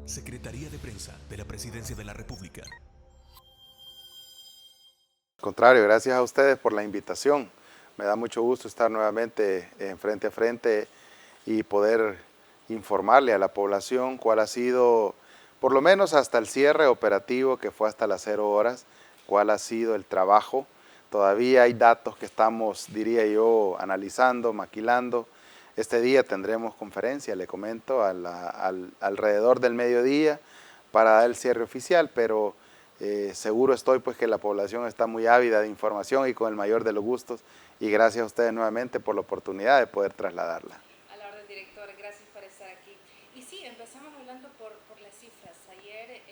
Secretaría de Prensa de la Presidencia de la República. Al contrario, gracias a ustedes por la invitación. Me da mucho gusto estar nuevamente en frente a frente y poder informarle a la población cuál ha sido, por lo menos hasta el cierre operativo que fue hasta las 0 horas, cuál ha sido el trabajo. Todavía hay datos que estamos, diría yo, analizando, maquilando. Este día tendremos conferencia, le comento, alrededor del mediodía para dar el cierre oficial, pero seguro estoy pues que la población está muy ávida de información y con el mayor de los gustos, y gracias a ustedes nuevamente por la oportunidad de poder trasladarla. A la orden, director, gracias por estar aquí. Y sí, empezamos hablando por las cifras. Ayer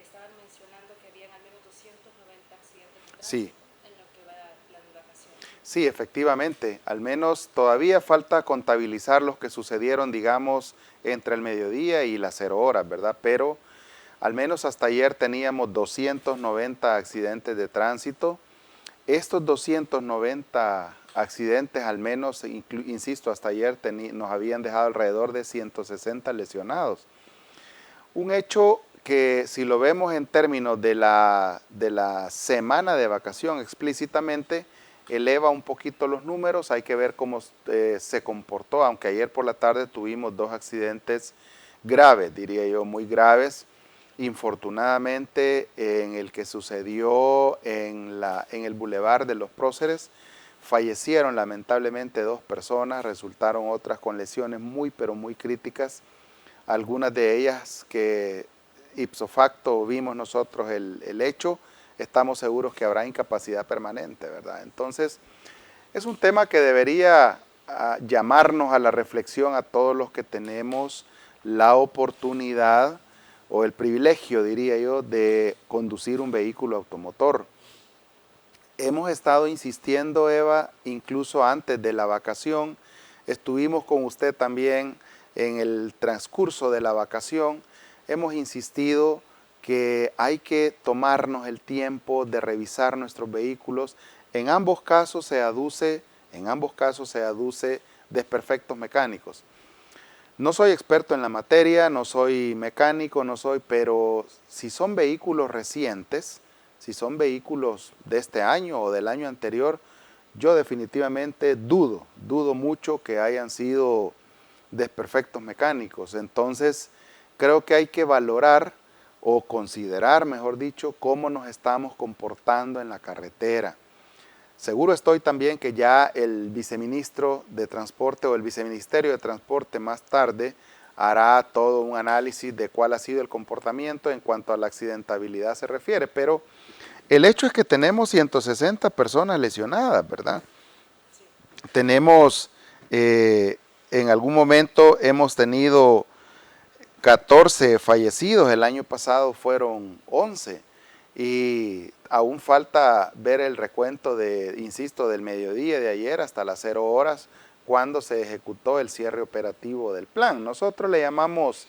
estaban mencionando que habían al menos 290 accidentes de tránsito Sí. en lo que va del plan de vacaciones. Sí, efectivamente, al menos todavía falta contabilizar los que sucedieron, digamos, entre el mediodía y las 0 horas, ¿verdad? Pero al menos hasta ayer teníamos 290 accidentes de tránsito. Estos 290 accidentes, al menos, insisto, hasta ayer nos habían dejado alrededor de 160 lesionados. Un hecho que si lo vemos en términos de la semana de vacación explícitamente, eleva un poquito los números. Hay que ver cómo se comportó, aunque ayer por la tarde tuvimos 2 accidentes graves, diría yo, muy graves. Infortunadamente, en el que sucedió en el Boulevard de los Próceres, fallecieron lamentablemente 2 personas, resultaron otras con lesiones muy pero muy críticas, algunas de ellas que ipso facto vimos nosotros el hecho, estamos seguros que habrá incapacidad permanente, ¿verdad? Entonces, es un tema que debería llamarnos a la reflexión a todos los que tenemos la oportunidad o el privilegio, diría yo, de conducir un vehículo automotor. Hemos estado insistiendo, Eva, incluso antes de la vacación, estuvimos con usted también en el transcurso de la vacación, hemos insistido que hay que tomarnos el tiempo de revisar nuestros vehículos. En ambos casos se aduce desperfectos mecánicos. No soy experto en la materia, no soy mecánico, pero si son vehículos recientes, si son vehículos de este año o del año anterior, yo definitivamente dudo mucho que hayan sido desperfectos mecánicos. Entonces, creo que hay que valorar o considerar, mejor dicho, cómo nos estamos comportando en la carretera. Seguro estoy también que ya el viceministro de Transporte o el viceministerio de Transporte más tarde hará todo un análisis de cuál ha sido el comportamiento en cuanto a la accidentabilidad se refiere, pero el hecho es que tenemos 160 personas lesionadas, ¿verdad? Sí. Tenemos, en algún momento hemos tenido 14 fallecidos, el año pasado fueron 11 y aún falta ver el recuento insisto, del mediodía de ayer hasta las 0 horas cuando se ejecutó el cierre operativo del plan. Nosotros le llamamos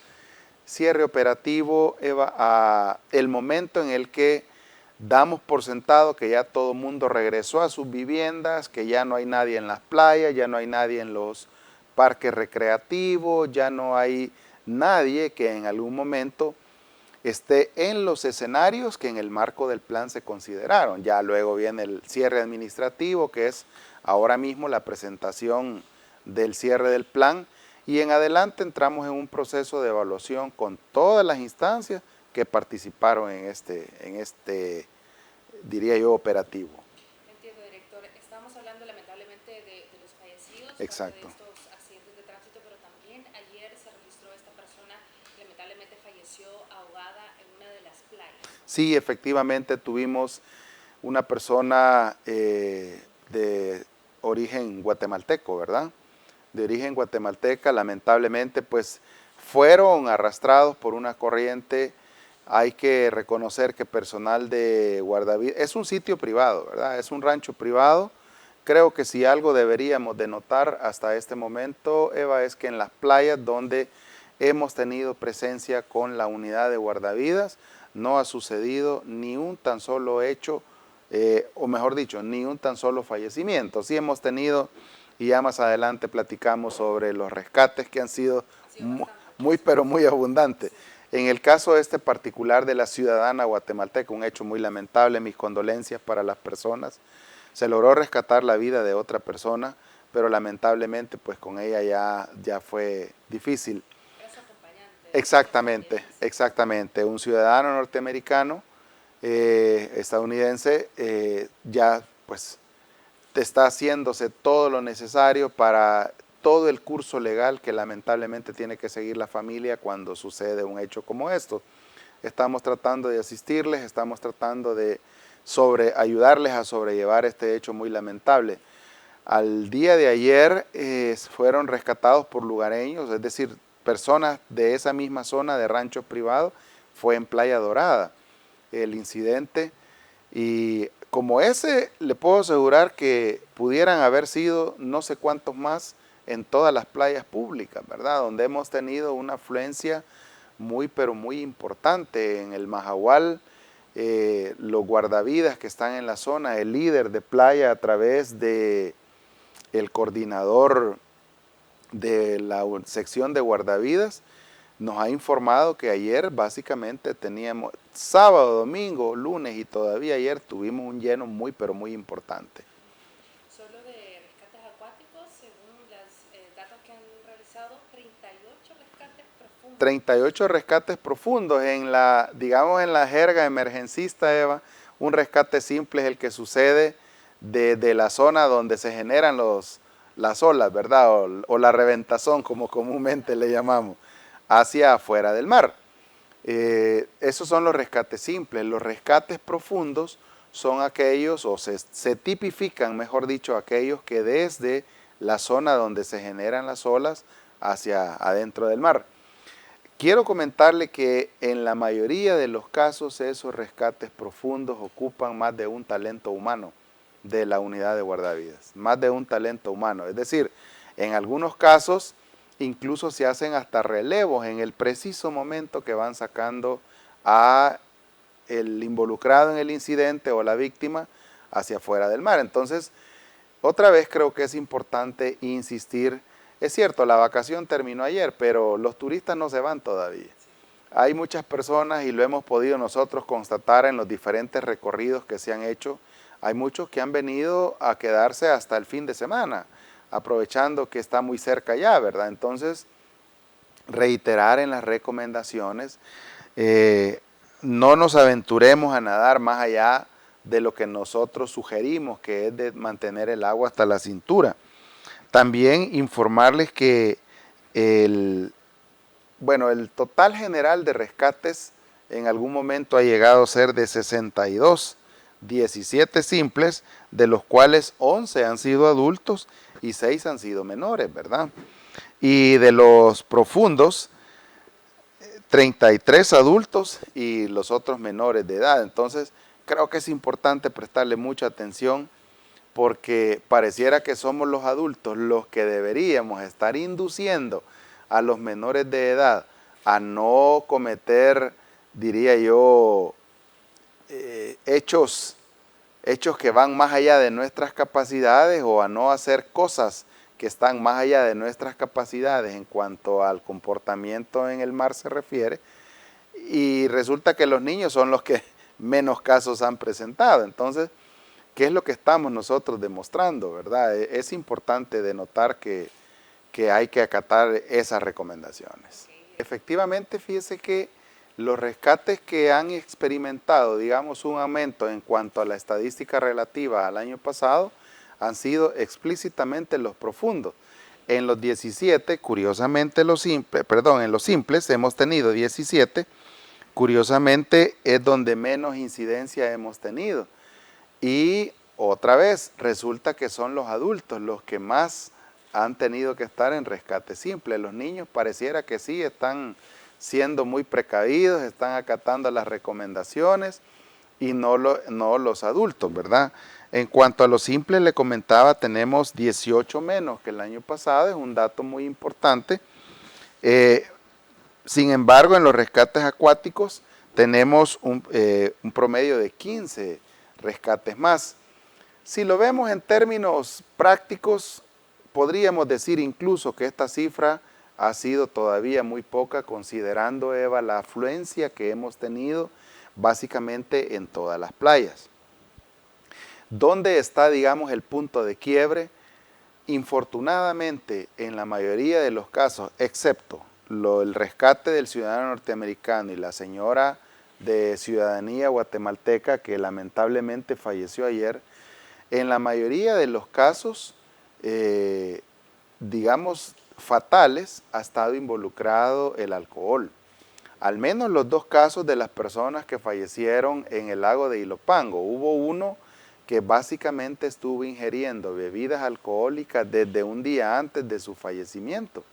cierre operativo, Eva, a el momento en el que damos por sentado que ya todo el mundo regresó a sus viviendas, que ya no hay nadie en las playas, ya no hay nadie en los parques recreativos, ya no hay nadie que en algún momento esté en los escenarios que en el marco del plan se consideraron. Ya luego viene el cierre administrativo, que es ahora mismo la presentación del cierre del plan, y en adelante entramos en un proceso de evaluación con todas las instancias que participaron en este diría yo, operativo. Entiendo, director. Estamos hablando lamentablemente de los fallecidos, parte de Exacto. estos accidentes de tránsito, pero también ayer se registró esta persona que lamentablemente falleció ahogada en una de las playas. Sí, efectivamente tuvimos una persona de origen guatemalteco, ¿verdad? De origen guatemalteca, lamentablemente, pues fueron arrastrados por una corriente. Hay que reconocer que personal de guardavidas, es un sitio privado, ¿verdad? Es un rancho privado. Creo que si algo deberíamos de notar hasta este momento, Eva, es que en las playas donde hemos tenido presencia con la unidad de guardavidas, no ha sucedido ni un tan solo hecho, o mejor dicho, ni un tan solo fallecimiento. Sí hemos tenido, y ya más adelante platicamos sobre los rescates que han sido muy, pero muy abundantes. En el caso este particular de la ciudadana guatemalteca, un hecho muy lamentable, mis condolencias para las personas. Se logró rescatar la vida de otra persona, pero lamentablemente pues con ella ya fue difícil. Era su acompañante. Exactamente, exactamente. Un ciudadano norteamericano, estadounidense, ya pues está haciéndose todo lo necesario para todo el curso legal que lamentablemente tiene que seguir la familia cuando sucede un hecho como esto. Estamos tratando de asistirles, estamos tratando de ayudarles a sobrellevar este hecho muy lamentable. Al día de ayer fueron rescatados por lugareños, es decir, personas de esa misma zona de ranchos privados, fue en Playa Dorada el incidente, y como ese le puedo asegurar que pudieran haber sido no sé cuántos más en todas las playas públicas, ¿verdad? Donde hemos tenido una afluencia muy pero muy importante. En el Mahahual, los guardavidas que están en la zona, el líder de playa a través de el coordinador de la sección de guardavidas, nos ha informado que ayer básicamente teníamos sábado, domingo, lunes y todavía ayer tuvimos un lleno muy pero muy importante. Solo de rescates acuáticos, según los datos que han realizado, 38 rescates profundos. 38 rescates profundos. Digamos en la jerga emergencista, Eva, un rescate simple es el que sucede de la zona donde se generan las olas, ¿verdad? O la reventazón, como comúnmente le llamamos, hacia afuera del mar. Esos son los rescates simples. Los rescates profundos son aquellos, o se tipifican, mejor dicho, aquellos que desde la zona donde se generan las olas hacia adentro del mar. Quiero comentarle que en la mayoría de los casos esos rescates profundos ocupan más de un talento humano de la unidad de guardavidas, más de un talento humano. Es decir, en algunos casos incluso se hacen hasta relevos en el preciso momento que van sacando a el involucrado en el incidente o la víctima hacia afuera del mar. Entonces, otra vez creo que es importante insistir. Es cierto, la vacación terminó ayer, pero los turistas no se van todavía. Hay muchas personas, y lo hemos podido nosotros constatar en los diferentes recorridos que se han hecho, hay muchos que han venido a quedarse hasta el fin de semana, aprovechando que está muy cerca ya, ¿verdad? Entonces, reiterar en las recomendaciones, no nos aventuremos a nadar más allá de lo que nosotros sugerimos, que es de mantener el agua hasta la cintura. También informarles que el total general de rescates en algún momento ha llegado a ser de 62, 17 simples, de los cuales 11 han sido adultos y 6 han sido menores, ¿verdad? Y de los profundos, 33 adultos y los otros menores de edad. Entonces, creo que es importante prestarle mucha atención, porque pareciera que somos los adultos los que deberíamos estar induciendo a los menores de edad a no cometer, diría yo, hechos que van más allá de nuestras capacidades, o a no hacer cosas que están más allá de nuestras capacidades en cuanto al comportamiento en el mar se refiere, y resulta que los niños son los que menos casos han presentado. Entonces, ¿qué es lo que estamos nosotros demostrando, verdad? Es importante denotar que hay que acatar esas recomendaciones. Efectivamente, fíjese que los rescates que han experimentado, digamos, un aumento en cuanto a la estadística relativa al año pasado, han sido explícitamente los profundos. En los 17, curiosamente, en los simples hemos tenido 17, curiosamente es donde menos incidencia hemos tenido. Y otra vez, resulta que son los adultos los que más han tenido que estar en rescate simple. Los niños pareciera que sí están siendo muy precavidos, están acatando las recomendaciones, y no los adultos, ¿verdad? En cuanto a lo simple, le comentaba, tenemos 18 menos que el año pasado, es un dato muy importante. Sin embargo, en los rescates acuáticos tenemos un promedio de 15 rescates más. Si lo vemos en términos prácticos, podríamos decir incluso que esta cifra ha sido todavía muy poca, considerando, Eva, la afluencia que hemos tenido básicamente en todas las playas. ¿Dónde está, digamos, el punto de quiebre? Infortunadamente, en la mayoría de los casos, excepto el rescate del ciudadano norteamericano y la señora de ciudadanía guatemalteca que lamentablemente falleció ayer, en la mayoría de los casos, digamos, fatales, ha estado involucrado el alcohol. Al menos los dos casos de las personas que fallecieron en el lago de Ilopango. Hubo uno que básicamente estuvo ingiriendo bebidas alcohólicas desde un día antes de su fallecimiento.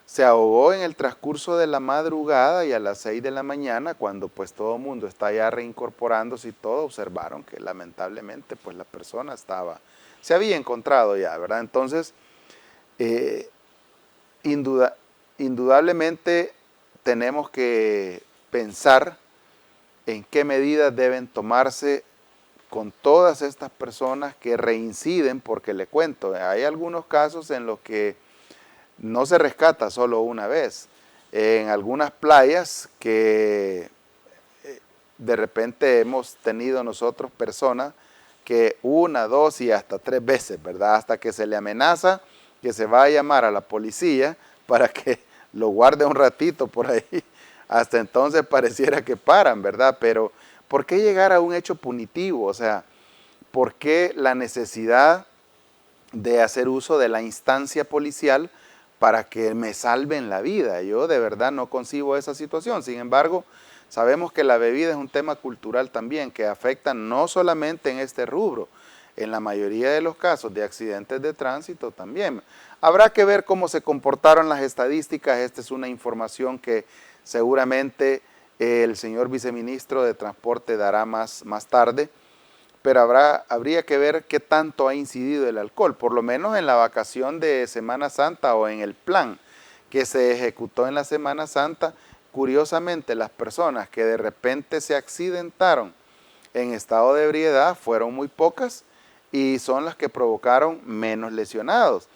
Se ahogó en el transcurso de la madrugada y a las 6 de la mañana, cuando pues todo el mundo está ya reincorporándose y todo, observaron que lamentablemente pues la persona se había encontrado ya, ¿verdad? Entonces, indudablemente tenemos que pensar en qué medidas deben tomarse con todas estas personas que reinciden, porque le cuento, hay algunos casos en los que no se rescata solo una vez. En algunas playas que de repente hemos tenido nosotros personas que 1, 2 y hasta 3 veces, ¿verdad? Hasta que se le amenaza que se va a llamar a la policía para que lo guarde un ratito por ahí. Hasta entonces pareciera que paran, ¿verdad? Pero ¿por qué llegar a un hecho punitivo? O sea, ¿por qué la necesidad de hacer uso de la instancia policial para que me salven la vida? Yo de verdad no concibo esa situación. Sin embargo, sabemos que la bebida es un tema cultural también que afecta no solamente en este rubro, en la mayoría de los casos de accidentes de tránsito también. Habrá que ver cómo se comportaron las estadísticas. Esta es una información que seguramente el señor viceministro de Transporte dará más tarde, pero habría que ver qué tanto ha incidido el alcohol, por lo menos en la vacación de Semana Santa o en el plan que se ejecutó en la Semana Santa. Curiosamente, las personas que de repente se accidentaron en estado de ebriedad fueron muy pocas y son las que provocaron menos lesionados.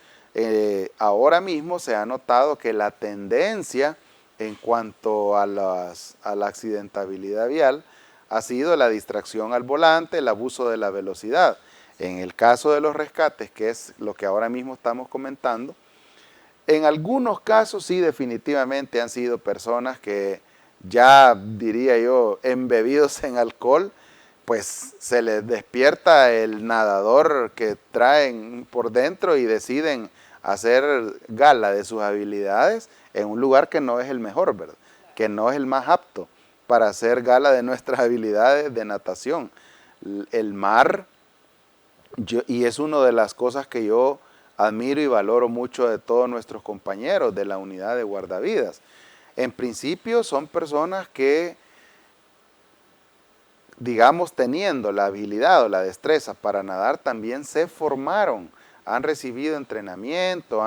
Ahora mismo se ha notado que la tendencia en cuanto a la accidentabilidad vial ha sido la distracción al volante, el abuso de la velocidad. En el caso de los rescates, que es lo que ahora mismo estamos comentando, en algunos casos sí definitivamente han sido personas que ya diría yo embebidos en alcohol, pues se les despierta el nadador que traen por dentro y deciden hacer gala de sus habilidades en un lugar que no es el mejor, ¿verdad? Que no es el más apto para hacer gala de nuestras habilidades de natación. El mar, y es una de las cosas que yo admiro y valoro mucho de todos nuestros compañeros de la unidad de guardavidas. En principio son personas que, digamos, teniendo la habilidad o la destreza para nadar, también se formaron, han recibido entrenamiento,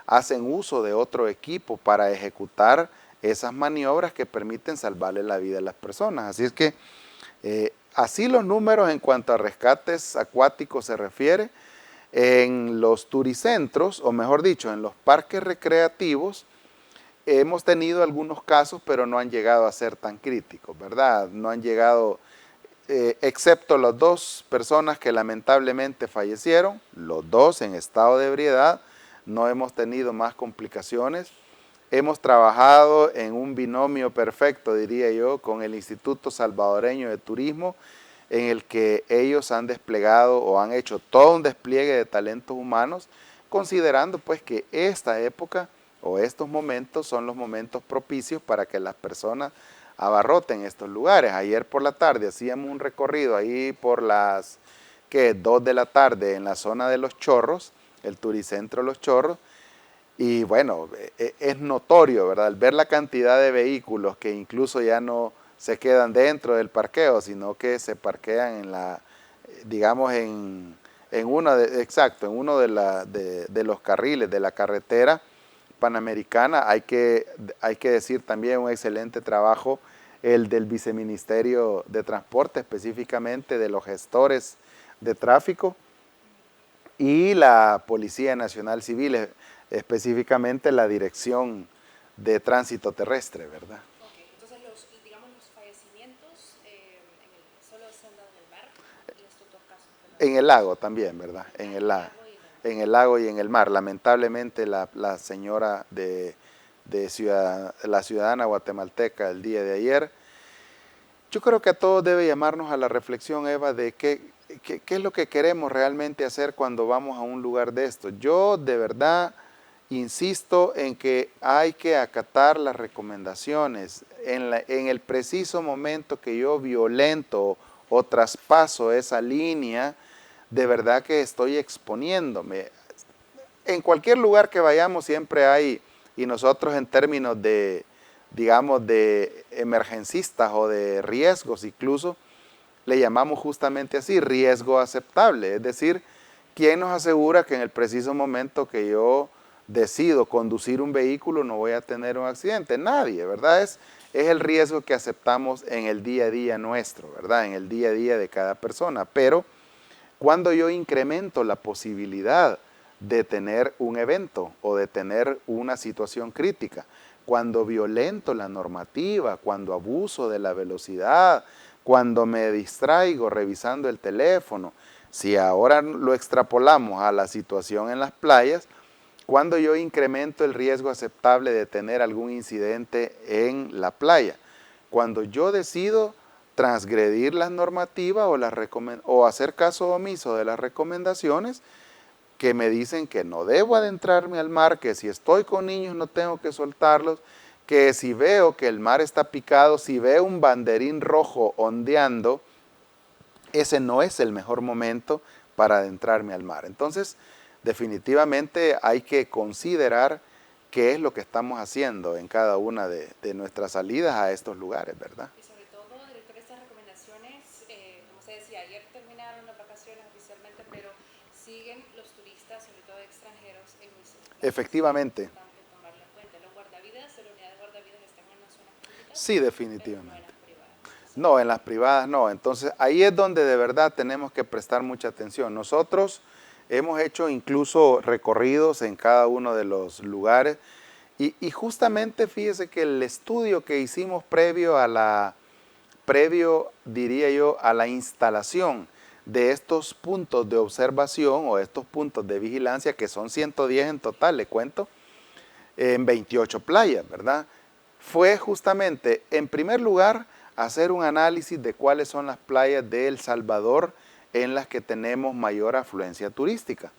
hacen uso de otro equipo para ejecutar esas maniobras que permiten salvarle la vida a las personas. Así es que, así los números en cuanto a rescates acuáticos se refiere, en los turicentros, o mejor dicho, en los parques recreativos, hemos tenido algunos casos, pero no han llegado a ser tan críticos, ¿verdad? No han llegado, excepto las 2 personas que lamentablemente fallecieron, los 2 en estado de ebriedad, no hemos tenido más complicaciones. Hemos trabajado en un binomio perfecto, diría yo, con el Instituto Salvadoreño de Turismo, en el que ellos han desplegado o han hecho todo un despliegue de talentos humanos, considerando pues que esta época o estos momentos son los momentos propicios para que las personas abarroten estos lugares. Ayer por la tarde hacíamos un recorrido ahí por las 2 de la tarde en la zona de Los Chorros, el Turicentro Los Chorros, y bueno, es notorio, ¿verdad? Al ver la cantidad de vehículos que incluso ya no se quedan dentro del parqueo, sino que se parquean en la, digamos, en uno de los carriles de la carretera panamericana. Hay que decir también un excelente trabajo el del Viceministerio de Transporte, específicamente de los gestores de tráfico y la Policía Nacional Civil. específicamente la Dirección de Tránsito Terrestre, ¿verdad? Ok, entonces digamos los fallecimientos solo se han dado en el mar, en estos dos casos. En el lago también, ¿verdad? En el lago. En el lago y en el mar. Lamentablemente la señora la ciudadana guatemalteca el día de ayer, yo creo que a todos debe llamarnos a la reflexión, Eva, de qué es lo que queremos realmente hacer cuando vamos a un lugar de esto. Yo de verdad insisto en que hay que acatar las recomendaciones. En el preciso momento que yo violento o traspaso esa línea, de verdad que estoy exponiéndome. En cualquier lugar que vayamos siempre hay, y nosotros en términos de, digamos, de emergencistas o de riesgos incluso, le llamamos justamente así, riesgo aceptable. Es decir, ¿quién nos asegura que en el preciso momento que yo decido conducir un vehículo no voy a tener un accidente? Nadie, ¿verdad? Es el riesgo que aceptamos en el día a día nuestro, ¿verdad? En el día a día de cada persona. Pero cuando yo incremento la posibilidad de tener un evento o de tener una situación crítica, cuando violento la normativa, cuando abuso de la velocidad, cuando me distraigo revisando el teléfono, si ahora lo extrapolamos a la situación en las playas, cuando yo incremento el riesgo aceptable de tener algún incidente en la playa, cuando yo decido transgredir las normativas o hacer caso omiso de las recomendaciones que me dicen que no debo adentrarme al mar, que si estoy con niños no tengo que soltarlos, que si veo que el mar está picado, si veo un banderín rojo ondeando, ese no es el mejor momento para adentrarme al mar. Entonces, definitivamente hay que considerar qué es lo que estamos haciendo en cada una de nuestras salidas a estos lugares, ¿verdad? Y sobre todo, director, estas recomendaciones, como usted decía, ayer terminaron las vacaciones oficialmente, pero siguen los turistas, sobre todo extranjeros, en nuestros planes. Efectivamente. Es importante tomarlo en cuenta. Los guardavidas, la unidad de guardavidas están en las zonas públicas. Sí, definitivamente. Pero no en las privadas. No, en las privadas no. Entonces, ahí es donde de verdad tenemos que prestar mucha atención. Nosotros hemos hecho incluso recorridos en cada uno de los lugares y justamente fíjese que el estudio que hicimos previo, diría yo, a la instalación de estos puntos de observación o estos puntos de vigilancia, que son 110 en total, le cuento, en 28 playas, ¿verdad? Fue justamente, en primer lugar, hacer un análisis de cuáles son las playas de El Salvador en las que tenemos mayor afluencia turística.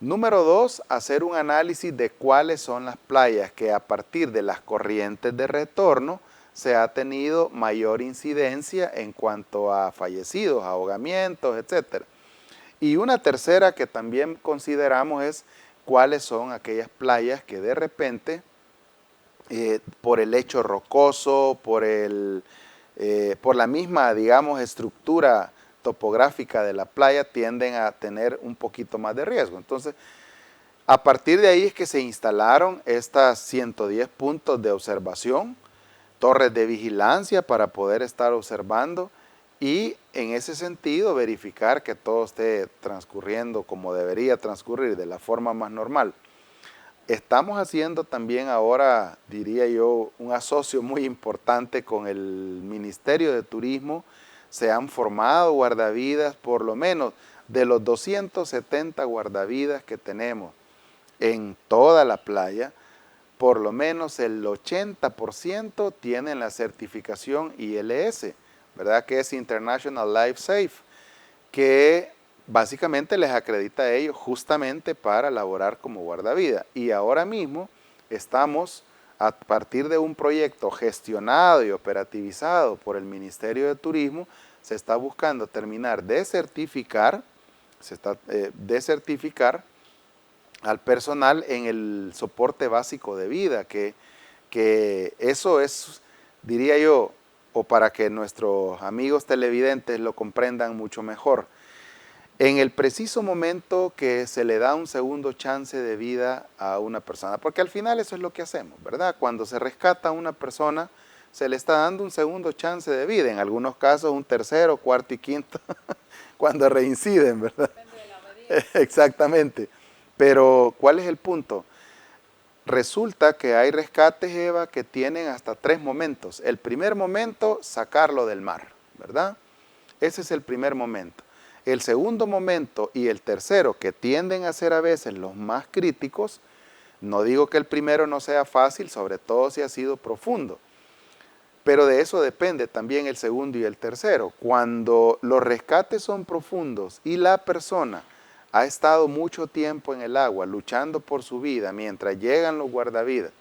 Número 2, hacer un análisis de cuáles son las playas que a partir de las corrientes de retorno se ha tenido mayor incidencia en cuanto a fallecidos, ahogamientos, etc. Y una tercera que también consideramos es cuáles son aquellas playas que de repente, por el lecho rocoso, por la misma, digamos, estructura topográfica de la playa, tienden a tener un poquito más de riesgo. Entonces, a partir de ahí es que se instalaron estas 110 puntos de observación, torres de vigilancia para poder estar observando y en ese sentido verificar que todo esté transcurriendo como debería transcurrir, de la forma más normal. Estamos haciendo también ahora, diría yo, un asocio muy importante con el Ministerio de Turismo. Se han formado guardavidas, por lo menos de los 270 guardavidas que tenemos en toda la playa, por lo menos el 80% tienen la certificación ILS, ¿verdad? Que es International Life Safe, que básicamente les acredita a ellos justamente para laborar como guardavidas. Y ahora mismo estamos, a partir de un proyecto gestionado y operativizado por el Ministerio de Turismo, se está buscando terminar de certificar, al personal en el soporte básico de vida, que eso es, diría yo, o para que nuestros amigos televidentes lo comprendan mucho mejor, en el preciso momento que se le da un segundo chance de vida a una persona, porque al final eso es lo que hacemos, ¿verdad? Cuando se rescata a una persona, se le está dando un segundo chance de vida, en algunos casos un tercero, cuarto y quinto, cuando reinciden, ¿verdad? Depende de la medida. Exactamente. Pero, ¿cuál es el punto? Resulta que hay rescates, Eva, que tienen hasta 3 momentos. El primer momento, sacarlo del mar, ¿verdad? Ese es el primer momento. El segundo momento y el tercero, que tienden a ser a veces los más críticos, no digo que el primero no sea fácil, sobre todo si ha sido profundo, pero de eso depende también el segundo y el tercero. Cuando los rescates son profundos y la persona ha estado mucho tiempo en el agua luchando por su vida mientras llegan los guardavidas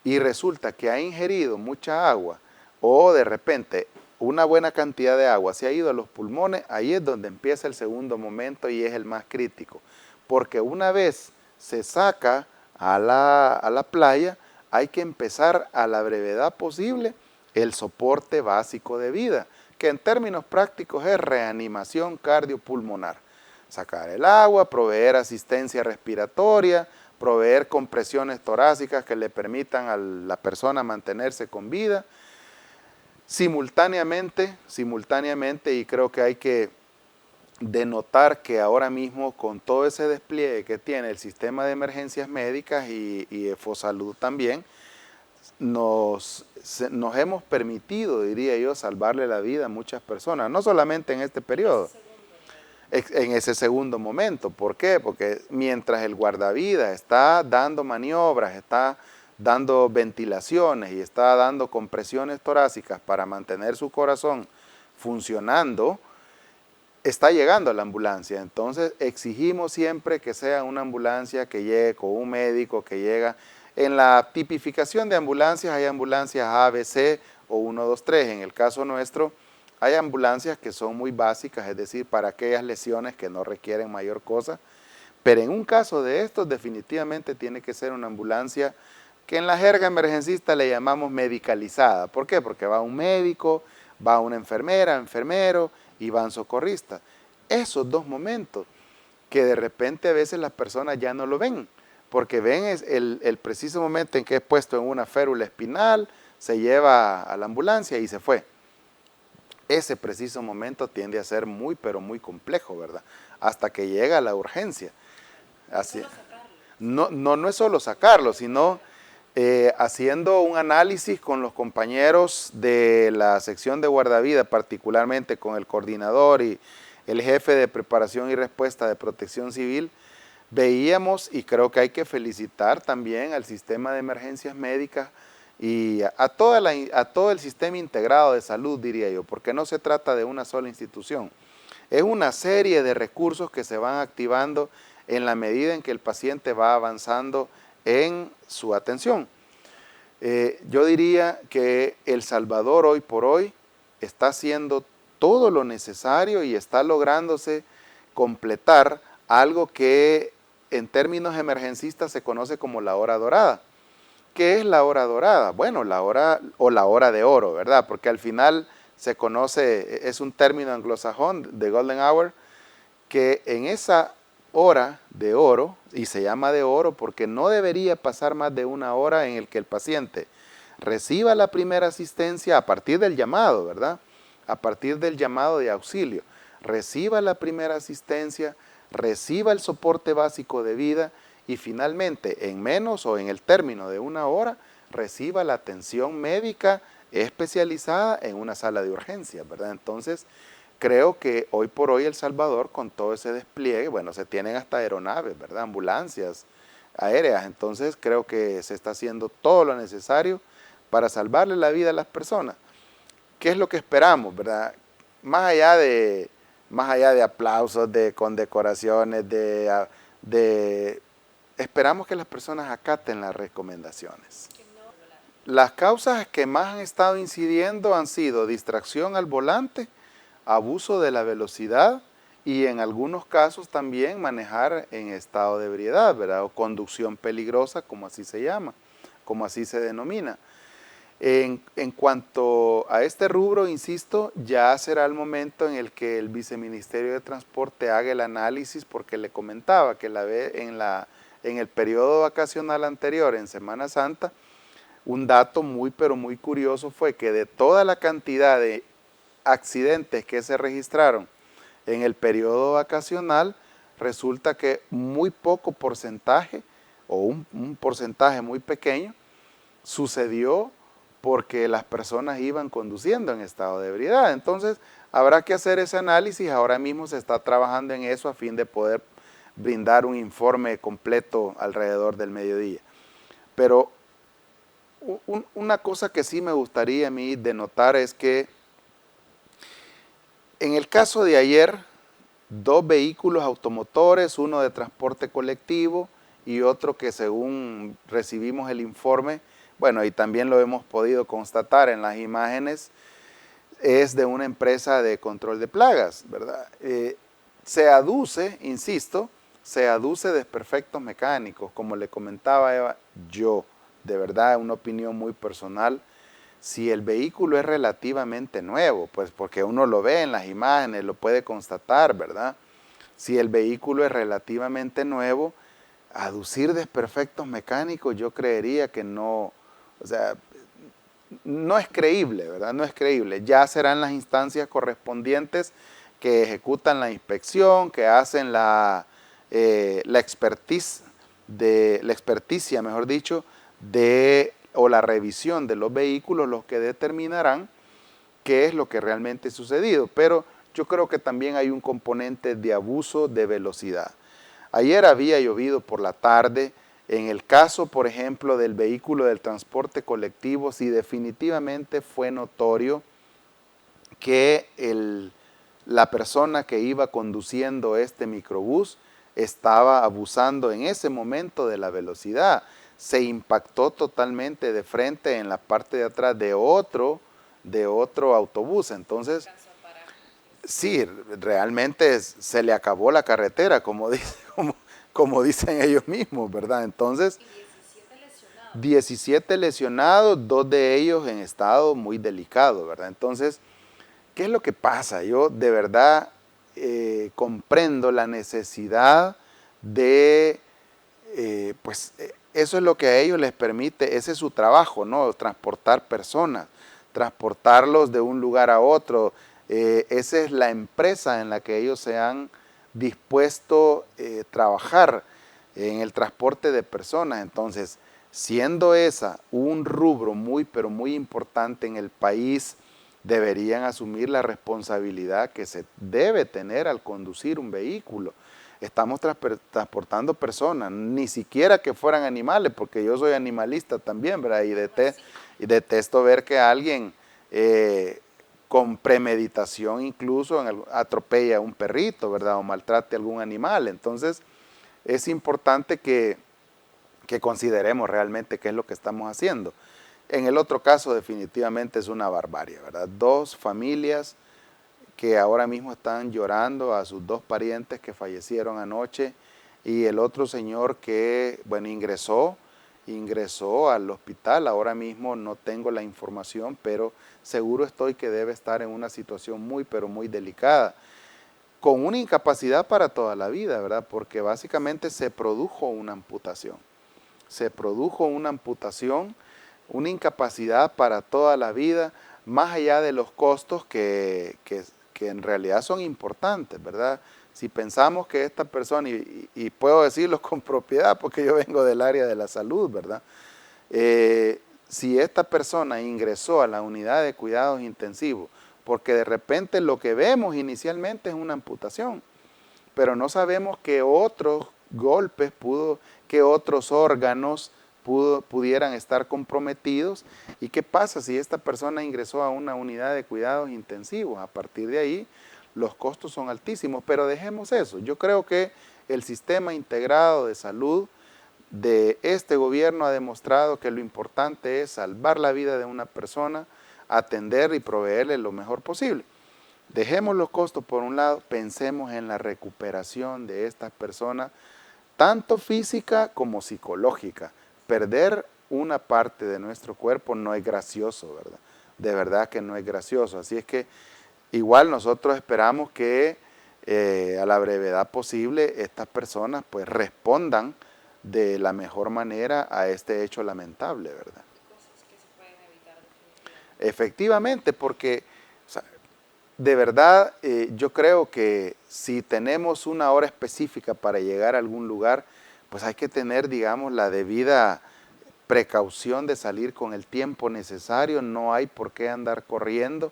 y resulta que ha ingerido mucha agua o de repente una buena cantidad de agua se ha ido a los pulmones, ahí es donde empieza el segundo momento y es el más crítico. Porque una vez se saca a la playa, hay que empezar a la brevedad posible el soporte básico de vida, que en términos prácticos es reanimación cardiopulmonar. Sacar el agua, proveer asistencia respiratoria, proveer compresiones torácicas que le permitan a la persona mantenerse con vida. Simultáneamente, y creo que hay que denotar que ahora mismo con todo ese despliegue que tiene el sistema de emergencias médicas y EFOSalud también, nos hemos permitido, diría yo, salvarle la vida a muchas personas, no solamente en este periodo, en ese segundo momento. ¿Por qué? Porque mientras el guardavidas está dando maniobras, está dando ventilaciones y está dando compresiones torácicas para mantener su corazón funcionando, está llegando la ambulancia. Entonces exigimos siempre que sea una ambulancia que llegue con un médico, que llega. En la tipificación de ambulancias hay ambulancias A, B, C o 1, 2, 3. En el caso nuestro hay ambulancias que son muy básicas, es decir, para aquellas lesiones que no requieren mayor cosa. Pero en un caso de estos definitivamente tiene que ser una ambulancia que en la jerga emergencista le llamamos medicalizada. ¿Por qué? Porque va un médico, va una enfermera, enfermero y van socorristas. Esos dos momentos que de repente a veces las personas ya no lo ven, porque ven el preciso momento en que es puesto en una férula espinal, se lleva a la ambulancia y se fue. Ese preciso momento tiende a ser muy, pero muy complejo, ¿verdad? Hasta que llega la urgencia. Así, no es solo sacarlo, sino haciendo un análisis con los compañeros de la sección de guardavidas, particularmente con el coordinador y el jefe de preparación y respuesta de Protección Civil, veíamos, y creo que hay que felicitar también al sistema de emergencias médicas y a todo el sistema integrado de salud, diría yo, porque no se trata de una sola institución. Es una serie de recursos que se van activando en la medida en que el paciente va avanzando en su atención. Yo diría que El Salvador hoy por hoy está haciendo todo lo necesario y está lográndose completar algo que en términos emergencistas se conoce como la hora dorada. ¿Qué es la hora dorada? Bueno, la hora o la hora de oro, ¿verdad? Porque al final se conoce, es un término anglosajón, de golden hour, que en esa hora de oro, y se llama de oro porque no debería pasar más de una hora en el que el paciente reciba la primera asistencia a partir del llamado, ¿verdad? A partir del llamado de auxilio, reciba la primera asistencia, reciba el soporte básico de vida y finalmente en menos o en el término de una hora reciba la atención médica especializada en una sala de urgencias, ¿verdad? Entonces, creo que hoy por hoy El Salvador, con todo ese despliegue, bueno, se tienen hasta aeronaves, ¿verdad? Ambulancias aéreas. Entonces, creo que se está haciendo todo lo necesario para salvarle la vida a las personas. ¿Qué es lo que esperamos, verdad? Más allá de aplausos, de condecoraciones, esperamos que las personas acaten las recomendaciones. Las causas que más han estado incidiendo han sido distracción al volante, abuso de la velocidad y en algunos casos también manejar en estado de ebriedad, ¿verdad? O conducción peligrosa, como así se llama, como así se denomina. En cuanto a este rubro, insisto, ya será el momento en el que el Viceministerio de Transporte haga el análisis, porque le comentaba que en el periodo vacacional anterior, en Semana Santa, un dato muy pero muy curioso fue que de toda la cantidad de accidentes que se registraron en el periodo vacacional, resulta que muy poco porcentaje o un porcentaje muy pequeño, sucedió porque las personas iban conduciendo en estado de ebriedad. Entonces, habrá que hacer ese análisis. Ahora mismo se está trabajando en eso a fin de poder brindar un informe completo alrededor del mediodía. Pero una cosa que sí me gustaría a mí denotar es que en el caso de ayer, 2 vehículos automotores, uno de transporte colectivo y otro que según recibimos el informe, bueno, y también lo hemos podido constatar en las imágenes, es de una empresa de control de plagas, ¿verdad? Se aduce, insisto, se aduce desperfectos mecánicos, como le comentaba Eva, yo, de verdad, una opinión muy personal, si el vehículo es relativamente nuevo, pues porque uno lo ve en las imágenes, lo puede constatar, ¿verdad? Si el vehículo es relativamente nuevo, aducir desperfectos mecánicos yo creería que no, o sea, no es creíble, ¿verdad? No es creíble. Ya serán las instancias correspondientes que ejecutan la inspección, que hacen la experticia, mejor dicho, o la revisión de los vehículos, los que determinarán qué es lo que realmente ha sucedido. Pero yo creo que también hay un componente de abuso de velocidad. Ayer había llovido por la tarde. En el caso, por ejemplo, del vehículo del transporte colectivo, sí definitivamente fue notorio que la persona que iba conduciendo este microbús estaba abusando en ese momento de la velocidad. Se impactó totalmente de frente en la parte de atrás de otro autobús. Entonces, sí, realmente se le acabó la carretera, como dicen ellos mismos, ¿verdad? Entonces, 17 lesionados, 2 de ellos en estado muy delicado, ¿verdad? Entonces, ¿qué es lo que pasa? Yo de verdad comprendo la necesidad de, eso es lo que a ellos les permite, ese es su trabajo, ¿no? Transportar personas, transportarlos de un lugar a otro. Esa es la empresa en la que ellos se han dispuesto a trabajar en el transporte de personas. Entonces, siendo esa un rubro muy, pero muy importante en el país, deberían asumir la responsabilidad que se debe tener al conducir un vehículo. Estamos transportando personas, ni siquiera que fueran animales, porque yo soy animalista también, ¿verdad? Y detesto ver que alguien con premeditación incluso atropella a un perrito, ¿verdad? O maltrate a algún animal. Entonces, es importante que consideremos realmente qué es lo que estamos haciendo. En el otro caso definitivamente es una barbarie, ¿verdad? 2 familias que ahora mismo están llorando a sus 2 parientes que fallecieron anoche y el otro señor que, bueno, ingresó al hospital. Ahora mismo no tengo la información, pero seguro estoy que debe estar en una situación muy, pero muy delicada, con una incapacidad para toda la vida, ¿verdad? Porque básicamente se produjo una amputación. Se produjo una amputación, una incapacidad para toda la vida, más allá de los costos que en realidad son importantes, ¿verdad? Si pensamos que esta persona, y puedo decirlo con propiedad porque yo vengo del área de la salud, ¿verdad? Si esta persona ingresó a la unidad de cuidados intensivos, porque de repente lo que vemos inicialmente es una amputación, pero no sabemos que otros golpes que otros órganos pudieran estar comprometidos. ¿Y qué pasa si esta persona ingresó a una unidad de cuidados intensivos? A partir de ahí, los costos son altísimos, pero dejemos eso. Yo creo que el sistema integrado de salud de este gobierno ha demostrado que lo importante es salvar la vida de una persona, atender y proveerle lo mejor posible. Dejemos los costos por un lado, pensemos en la recuperación de estas personas, tanto física como psicológica. Perder una parte de nuestro cuerpo no es gracioso, ¿verdad? De verdad que no es gracioso. Así es que igual nosotros esperamos que a la brevedad posible estas personas pues respondan de la mejor manera a este hecho lamentable, ¿verdad? Cosas que se pueden evitar definitivamente. Efectivamente, porque o sea, de verdad yo creo que si tenemos una hora específica para llegar a algún lugar, pues hay que tener, digamos, la debida precaución de salir con el tiempo necesario, no hay por qué andar corriendo,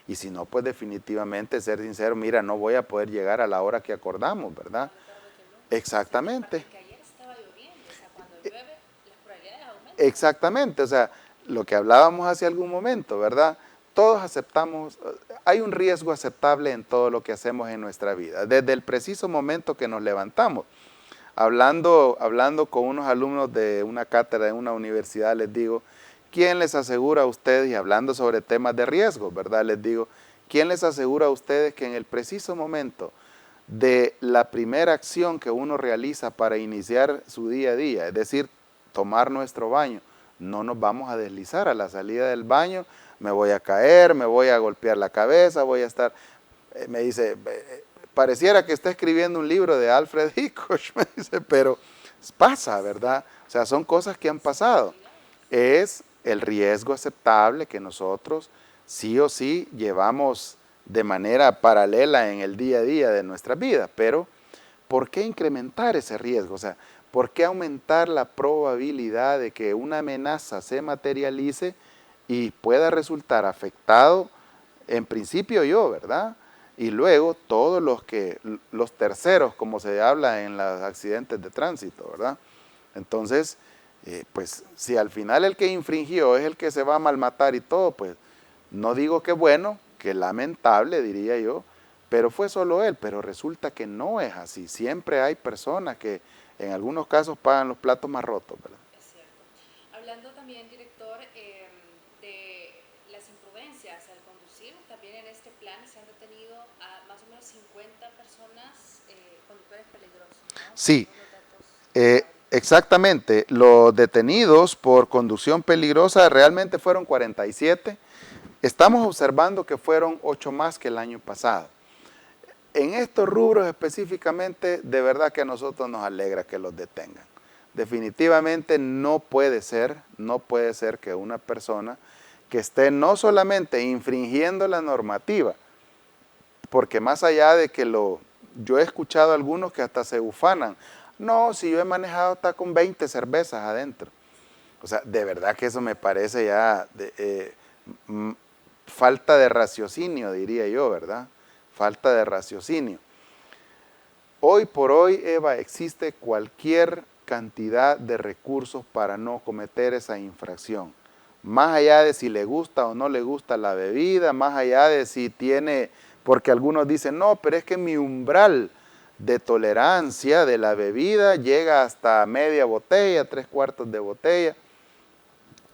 y si no, pues definitivamente ser sincero, mira, no voy a poder llegar a la hora que acordamos, ¿verdad? Exactamente. Que ayer estaba lloviendo, o sea, cuando llueve las probabilidades aumentan. Exactamente, o sea, lo que hablábamos hace algún momento, ¿verdad? Todos aceptamos, hay un riesgo aceptable en todo lo que hacemos en nuestra vida, desde el preciso momento que nos levantamos. Hablando con unos alumnos de una cátedra en una universidad, les digo, ¿quién les asegura a ustedes, y hablando sobre temas de riesgo, ¿verdad? Les digo, ¿quién les asegura a ustedes que en el preciso momento de la primera acción que uno realiza para iniciar su día a día, es decir, tomar nuestro baño, no nos vamos a deslizar a la salida del baño, me voy a caer, me voy a golpear la cabeza, voy a estar, me dice, pareciera que está escribiendo un libro de Alfred Hitchcock, me dice, pero pasa, ¿verdad? O sea, son cosas que han pasado. Es el riesgo aceptable que nosotros sí o sí llevamos de manera paralela en el día a día de nuestra vida, pero ¿por qué incrementar ese riesgo? O sea, ¿por qué aumentar la probabilidad de que una amenaza se materialice y pueda resultar afectado, en principio yo, ¿verdad? Y luego todos los terceros, como se habla en los accidentes de tránsito, ¿verdad? Entonces, pues si al final el que infringió es el que se va a malmatar y todo, pues no digo que bueno, que lamentable, diría yo, pero fue solo él, pero resulta que no es así. Siempre hay personas que en algunos casos pagan los platos más rotos, ¿verdad? Es cierto. Hablando también, director, de las imprudencias al conducir, también en este plan se han detenido a más o menos 50 personas, conductores peligrosos, ¿no? Sí, exactamente. Los detenidos por conducción peligrosa realmente fueron 47. Estamos observando que fueron 8 más que el año pasado. En estos rubros específicamente, de verdad que a nosotros nos alegra que los detengan. Definitivamente no puede ser que una persona que esté no solamente infringiendo la normativa, porque más allá de que yo he escuchado a algunos que hasta se ufanan, no, si yo he manejado hasta con 20 cervezas adentro. O sea, de verdad que eso me parece ya falta de raciocinio, diría yo, ¿verdad? Falta de raciocinio. Hoy por hoy, Eva, existe cualquier cantidad de recursos para no cometer esa infracción. Más allá de si le gusta o no le gusta la bebida, más allá de si tiene, porque algunos dicen, no, pero es que mi umbral de tolerancia de la bebida llega hasta media botella, 3/4 de botella.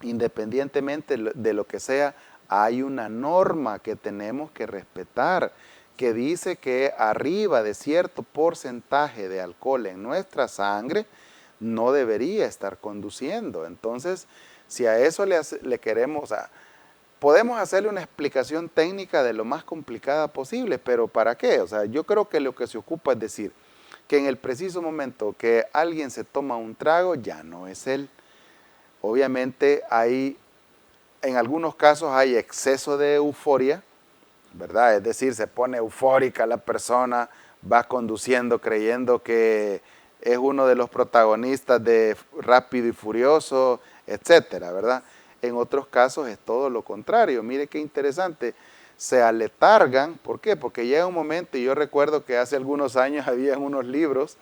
Independientemente de lo que sea, hay una norma que tenemos que respetar, que dice que arriba de cierto porcentaje de alcohol en nuestra sangre no debería estar conduciendo. Entonces, si a eso le queremos, podemos hacerle una explicación técnica de lo más complicada posible, pero ¿para qué? O sea, yo creo que lo que se ocupa es decir que en el preciso momento que alguien se toma un trago, ya no es él. Obviamente en algunos casos hay exceso de euforia, ¿verdad? Es decir, se pone eufórica la persona, va conduciendo creyendo que es uno de los protagonistas de Rápido y Furioso, etcétera, ¿verdad? En otros casos es todo lo contrario. Mire qué interesante, se aletargan. ¿Por qué? Porque llega un momento, y yo recuerdo que hace algunos años había unos libros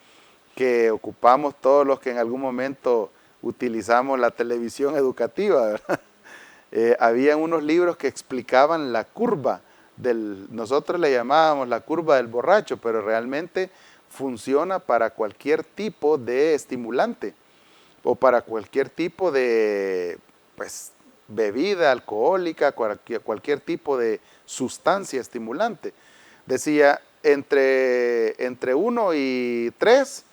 que ocupamos todos los que en algún momento utilizamos la televisión educativa, ¿verdad? Habían unos libros que explicaban la curva nosotros le llamábamos la curva del borracho, pero realmente funciona para cualquier tipo de estimulante o para cualquier tipo de bebida alcohólica, cualquier tipo de sustancia estimulante. Decía, entre 1 y 3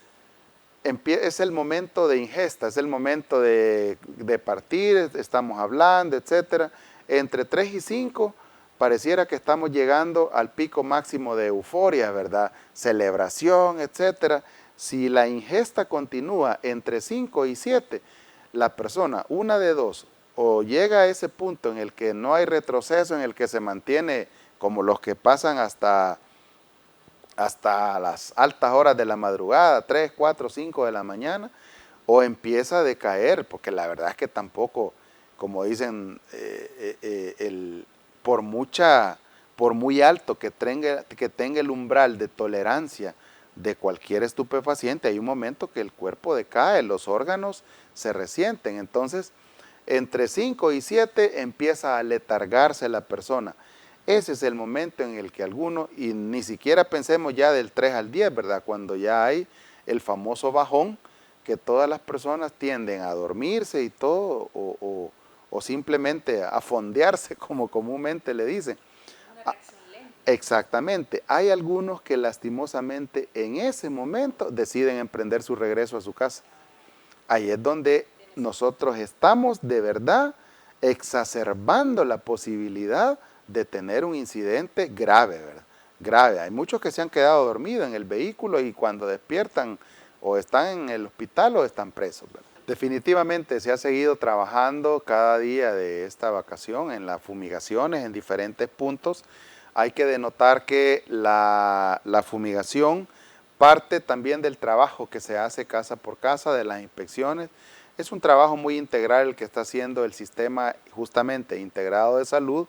es el momento de ingesta, es el momento de partir, estamos hablando, etcétera. Entre 3 y 5 pareciera que estamos llegando al pico máximo de euforia, ¿verdad? Celebración, etcétera. Si la ingesta continúa entre 5 y 7, la persona, una de dos, o llega a ese punto en el que no hay retroceso, en el que se mantiene como los que pasan hasta las altas horas de la madrugada, 3, 4, 5 de la mañana, o empieza a decaer, porque la verdad es que tampoco, como dicen, por muy alto que tenga el umbral de tolerancia de cualquier estupefaciente, hay un momento que el cuerpo decae, los órganos se resienten. Entonces, entre 5 y 7 empieza a letargarse la persona. Ese es el momento en el que algunos, y ni siquiera pensemos ya del 3 al 10, ¿verdad? Cuando ya hay el famoso bajón, que todas las personas tienden a dormirse y todo, o simplemente a fondearse, como comúnmente le dicen. Una reacción lenta. Exactamente. Hay algunos que lastimosamente en ese momento deciden emprender su regreso a su casa. Ahí es donde nosotros estamos de verdad exacerbando la posibilidad de tener un incidente grave, ¿verdad? Grave. Hay muchos que se han quedado dormidos en el vehículo y cuando despiertan o están en el hospital o están presos, ¿verdad? Definitivamente se ha seguido trabajando cada día de esta vacación en las fumigaciones en diferentes puntos. Hay que denotar que la fumigación parte también del trabajo que se hace casa por casa, de las inspecciones. Es un trabajo muy integral el que está haciendo el sistema justamente integrado de salud.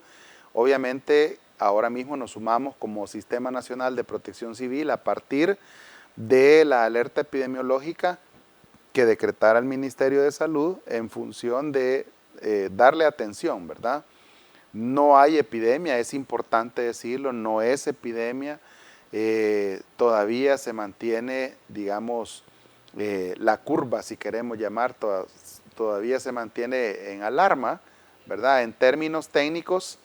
Obviamente ahora mismo nos sumamos como Sistema Nacional de Protección Civil a partir de la alerta epidemiológica que decretara el Ministerio de Salud en función de darle atención, ¿verdad? No hay epidemia, es importante decirlo, no es epidemia, todavía se mantiene, digamos, la curva, si queremos llamar, todavía se mantiene en alarma, ¿verdad? En términos técnicos,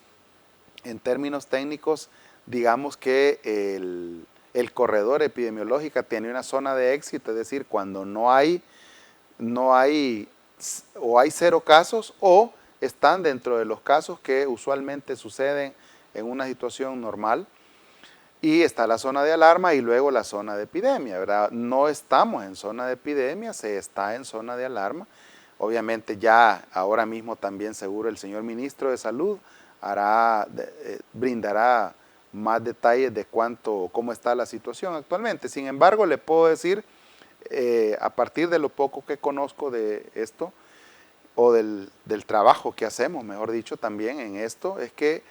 digamos que el corredor epidemiológico tiene una zona de éxito, es decir, cuando no hay o hay 0 casos o están dentro de los casos que usualmente suceden en una situación normal, y está la zona de alarma y luego la zona de epidemia, ¿verdad? No estamos en zona de epidemia, se está en zona de alarma. Obviamente ya ahora mismo también seguro el señor ministro de Salud brindará más detalles de cómo está la situación actualmente. Sin embargo, le puedo decir, a partir de lo poco que conozco de esto, o del trabajo que hacemos, mejor dicho, también en esto, es que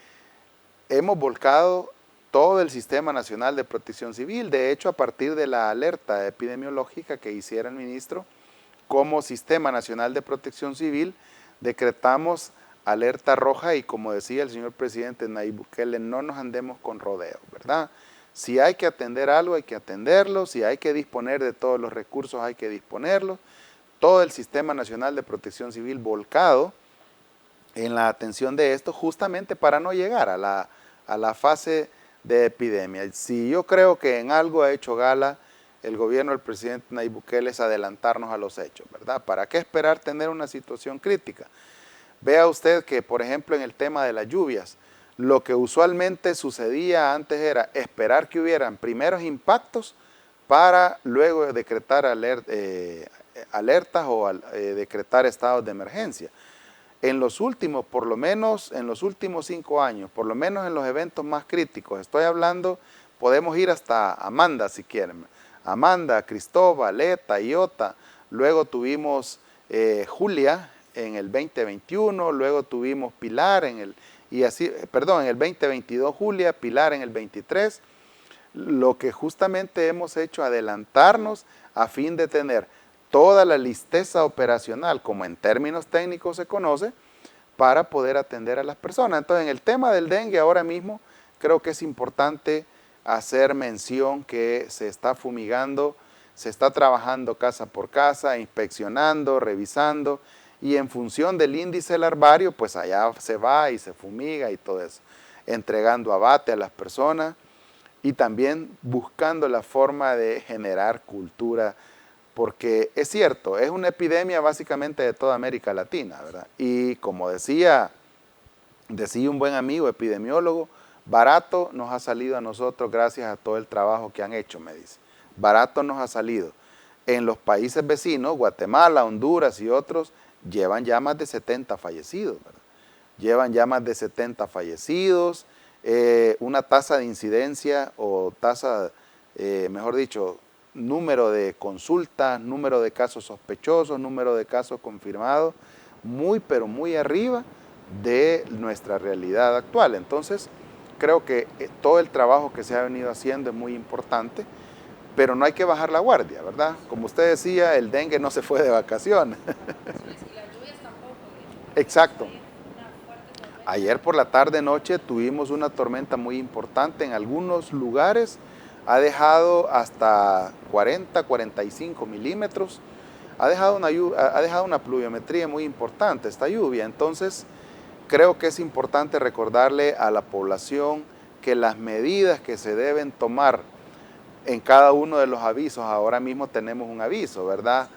hemos volcado todo el Sistema Nacional de Protección Civil. De hecho, a partir de la alerta epidemiológica que hiciera el ministro, como Sistema Nacional de Protección Civil, decretamos alerta roja y, como decía el señor presidente Nayib Bukele, no nos andemos con rodeos, ¿verdad? Si hay que atender algo, hay que atenderlo. Si hay que disponer de todos los recursos, hay que disponerlos. Todo el Sistema Nacional de Protección Civil volcado en la atención de esto, justamente para no llegar a la fase de epidemia. Si yo creo que en algo ha hecho gala el gobierno del presidente Nayib Bukele es adelantarnos a los hechos, ¿verdad? ¿Para qué esperar tener una situación crítica? Vea usted que, por ejemplo, en el tema de las lluvias, lo que usualmente sucedía antes era esperar que hubieran primeros impactos para luego decretar alertas o decretar estados de emergencia. En los últimos, por lo menos en los últimos 5 años, por lo menos en los eventos más críticos, estoy hablando, podemos ir hasta Amanda si quieren, Amanda, Cristóbal, Eta, Iota, luego tuvimos Julia en el 2021, luego tuvimos Pilar en el 2022 Julia, Pilar en el 23, lo que justamente hemos hecho adelantarnos a fin de tener toda la listeza operacional, como en términos técnicos se conoce, para poder atender a las personas. Entonces, en el tema del dengue ahora mismo, creo que es importante hacer mención que se está fumigando, se está trabajando casa por casa, inspeccionando, revisando, y en función del índice larvario, pues allá se va y se fumiga y todo eso, entregando abate a las personas y también buscando la forma de generar cultura, porque es cierto, es una epidemia básicamente de toda América Latina, ¿verdad? Y como decía un buen amigo epidemiólogo, barato nos ha salido a nosotros gracias a todo el trabajo que han hecho, me dice. Barato nos ha salido. En los países vecinos, Guatemala, Honduras y otros, llevan ya más de 70 fallecidos, ¿verdad? Llevan ya más de 70 fallecidos, una tasa de incidencia o tasa, mejor dicho, número de consultas, número de casos sospechosos, número de casos confirmados, muy pero muy arriba de nuestra realidad actual. Entonces, creo que todo el trabajo que se ha venido haciendo es muy importante, pero no hay que bajar la guardia, ¿verdad? Como usted decía, el dengue no se fue de vacaciones. Y las lluvias tampoco. Exacto. Una fuerte tormenta. Ayer por la tarde-noche tuvimos una tormenta muy importante. En algunos lugares ha dejado hasta 40, 45 milímetros. Ha dejado una pluviometría muy importante esta lluvia. Entonces, creo que es importante recordarle a la población que las medidas que se deben tomar en cada uno de los avisos, ahora mismo tenemos un aviso, ¿verdad?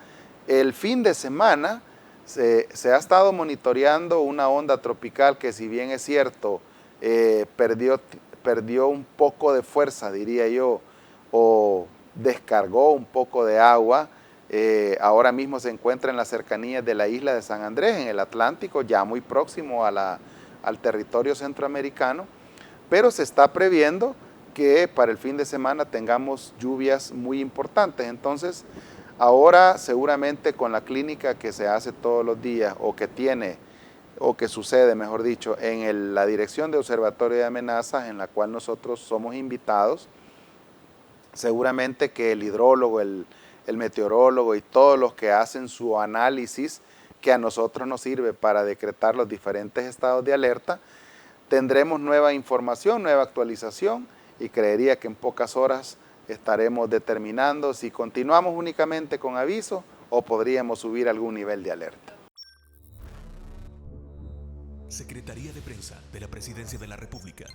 El fin de semana se ha estado monitoreando una onda tropical que, si bien es cierto, perdió un poco de fuerza, diría yo, o descargó un poco de agua. Ahora mismo se encuentra en las cercanías de la isla de San Andrés, en el Atlántico, ya muy próximo al territorio centroamericano, pero se está previendo que para el fin de semana tengamos lluvias muy importantes. Entonces, ahora seguramente con la clínica que se hace todos los días, o que sucede, mejor dicho, en la Dirección de Observatorio de Amenazas, en la cual nosotros somos invitados, seguramente que el hidrólogo, el meteorólogo y todos los que hacen su análisis, que a nosotros nos sirve para decretar los diferentes estados de alerta, tendremos nueva información, nueva actualización, y creería que en pocas horas estaremos determinando si continuamos únicamente con aviso o podríamos subir algún nivel de alerta. Secretaría de Prensa de la Presidencia de la República.